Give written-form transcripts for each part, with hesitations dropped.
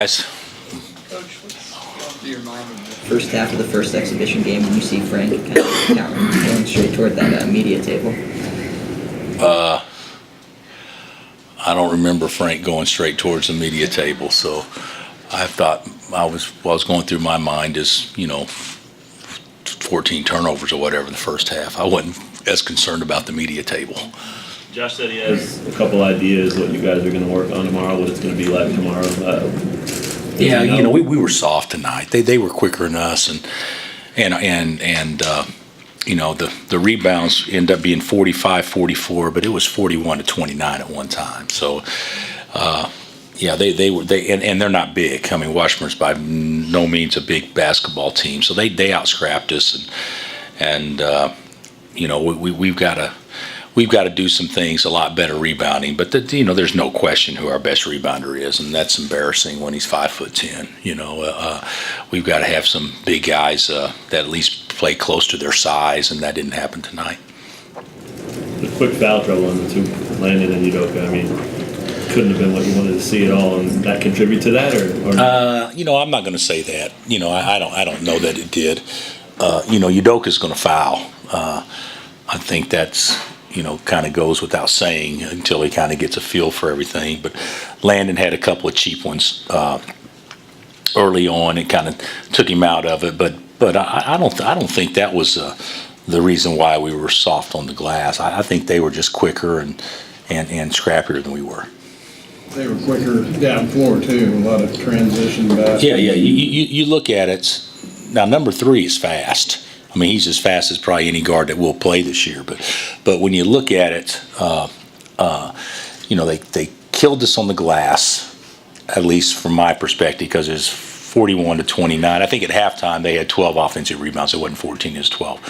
Guys. Coach, what's your mind in the first half of the first exhibition game when you see Frank kind of countering, going straight toward that media table? I don't remember Frank going straight towards the media table, so I thought what was going through my mind is, 14 turnovers or whatever in the first half. I wasn't as concerned about the media table. Josh said he has a couple ideas what you guys are going to work on tomorrow, what it's going to be like tomorrow. Yeah, we were soft tonight. They were quicker than us, and the rebounds end up being 45-44, but it was 41-29 at one time. So, and they're not big. I mean, Washburn's by no means a big basketball team, so they out-scrapped us, and we've got to do some things a lot better rebounding, but there's no question who our best rebounder is, and that's embarrassing when he's 5'10". We've got to have some big guys that at least play close to their size, and that didn't happen tonight. The quick foul trouble on the two, Landon and Udoka, I mean, couldn't have been what you wanted to see at all, and that contribute to that, or I'm not going to say that. I don't know that it did. Udoka's going to foul. I think that's kind of goes without saying until he kind of gets a feel for everything. But Landon had a couple of cheap ones early on and kind of took him out of it. But I don't think that was the reason why we were soft on the glass. I think they were just quicker and scrappier than we were. They were quicker down floor too. A lot of transition baskets. Yeah. You look at it now. Number 3 is fast. I mean, he's as fast as probably any guard that will play this year. But when you look at it, they killed us on the glass, at least from my perspective, because it's 41-29. I think at halftime they had 12 offensive rebounds. It wasn't 14; it was 12.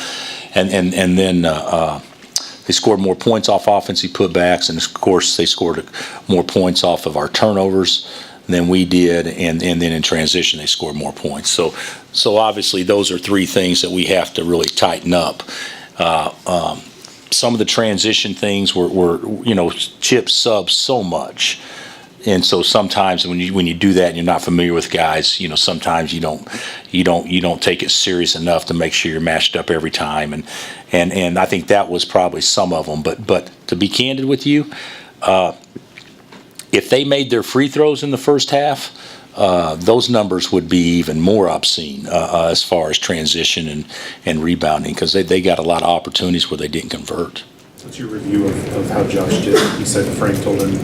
And then they scored more points off offensive putbacks, and of course they scored more points off of our turnovers than we did, and then in transition they scored more points. So obviously those are 3 things that we have to really tighten up. Some of the transition things were Chip subs so much, and so sometimes when you do that and you're not familiar with guys, sometimes you don't take it serious enough to make sure you're matched up every time, and I think that was probably some of them. But to be candid with you, if they made their free throws in the first half, those numbers would be even more obscene as far as transition and rebounding, because they got a lot of opportunities where they didn't convert. What's your review of how Josh did? You said Frank told him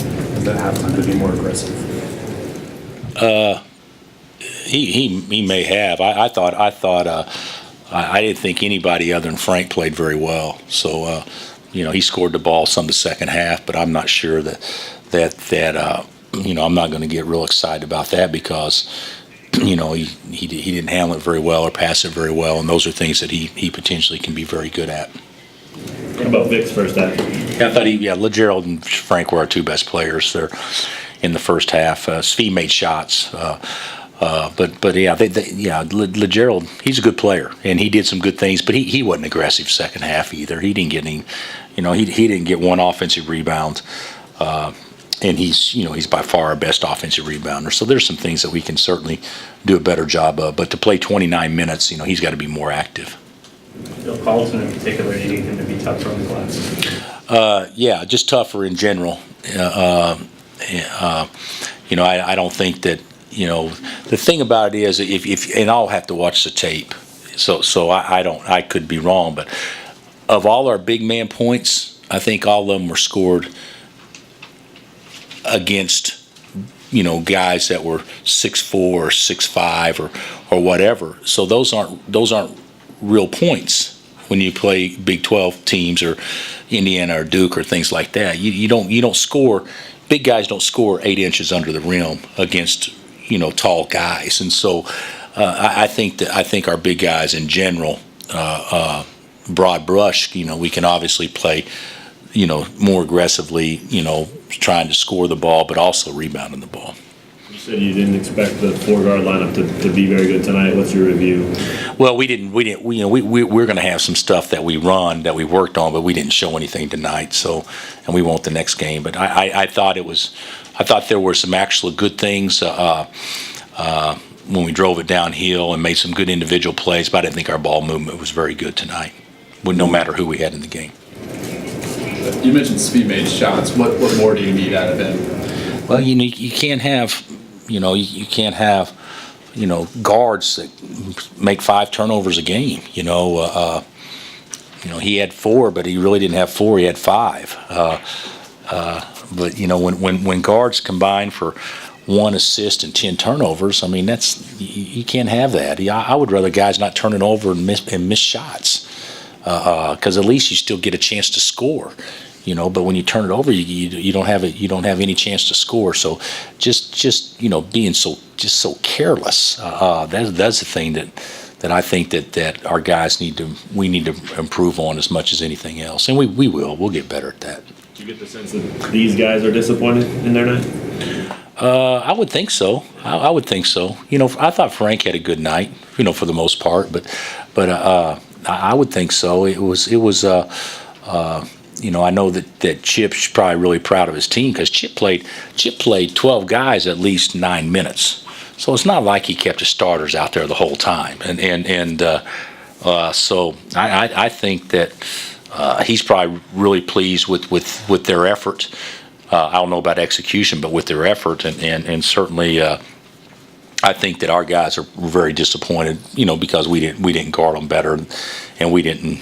at halftime to be more aggressive. He may have. I thought I didn't think anybody other than Frank played very well. So he scored the ball some the second half, but I'm not sure that I'm not going to get real excited about that, because he didn't handle it very well or pass it very well, and those are things that he potentially can be very good at. What about Vic's first half? I thought LeGerald and Frank were our 2 best players there in the first half. Svi made shots, LeGerald, he's a good player, and he did some good things, but he wasn't aggressive second half either. He didn't get any, he didn't get one offensive rebound. And he's by far our best offensive rebounder. So there's some things that we can certainly do a better job of. But to play 29 minutes, he's got to be more active. Bill Carlson in particular, you need him to be tougher on the glass. Just tougher in general. I don't think that, the thing about it is, if and I'll have to watch the tape. So I could be wrong, but of all our big man points, I think all of them were scored against guys that were 6'4" or 6'5" or whatever. So those aren't real points when you play Big 12 teams or Indiana or Duke or things like that. You don't score. Big guys don't score 8 inches under the rim against tall guys, and so I think our big guys in general, broad brush, we can obviously play more aggressively, trying to score the ball, but also rebounding the ball. You said you didn't expect the 4-guard lineup to be very good tonight. What's your review? Well, we didn't. We're going to have some stuff that we run that we worked on, but we didn't show anything tonight. So, and we won't the next game. But I thought there were some actual good things. when we drove it downhill and made some good individual plays, but I didn't think our ball movement was very good tonight, no matter who we had in the game. You mentioned Speed made shots. What more do you need out of him? Well, you can't have, you can't have, guards that make 5 turnovers a game. He had 4, but he really didn't have 4. He had 5. But when guards combine for 1 assist and 10 turnovers, I mean you can't have that. I would rather guys not turning over and miss shots, because at least you still get a chance to score. But when you turn it over, you don't have any chance to score. So just being so careless. That's the thing that I think that our guys need to improve on as much as anything else, and we'll get better at that. Do you get the sense that these guys are disappointed in their night? I would think so. I would think so. I thought Frank had a good night, for the most part, but I would think so. It was. I know that Chip's probably really proud of his team, because Chip played 12 guys at least 9 minutes. So it's not like he kept his starters out there the whole time. So I think that he's probably really pleased with their effort. I don't know about execution, but with their effort, and certainly I think that our guys are very disappointed, because we didn't guard them better, and we didn't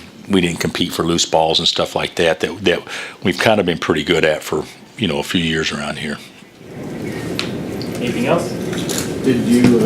compete for loose balls and stuff like that we've kind of been pretty good at for a few years around here. Anything else? Did you